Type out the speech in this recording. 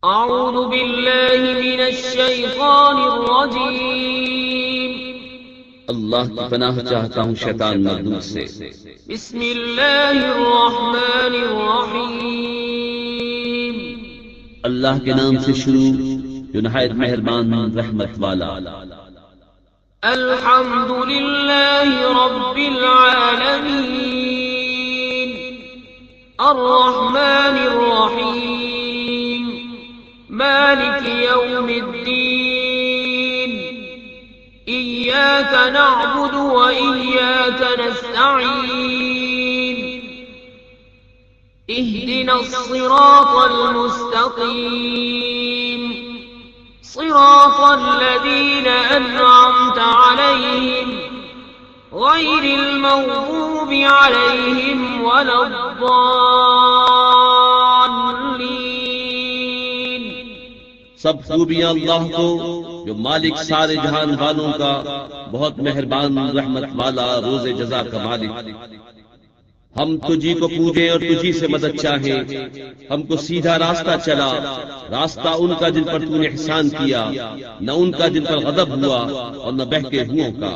اعوذ باللہ من الشیطان الرجیم اللہ کی پناہ چاہتا ہوں شیطان مردود سے۔ بسم اللہ الرحمن الرحیم اللہ کے نام سے شروع جو نہایت مہربان رحمت والا۔ الحمد للہ رب العالمین الرحمن الرحیم مالک یوم الدین إياك نعبد وإياك نستعين اهدنا الصراط المستقيم صراط الذين أنعمت عليهم غير المغضوب عليهم ولا الضالين۔ سب خوبیاں اللہ کو جو مالک سارے جہان والوں کا، بہت مہربان رحمت والا، روز جزا کا مالک۔ ہم تجھی کو پوجیں اور تجھی سے مدد چاہیں، ہم کو سیدھا راستہ چلا، راستہ ان کا جن پر تو نے احسان کیا، نہ ان کا جن پر غضب ہوا اور نہ بہکے ہوئوں کا۔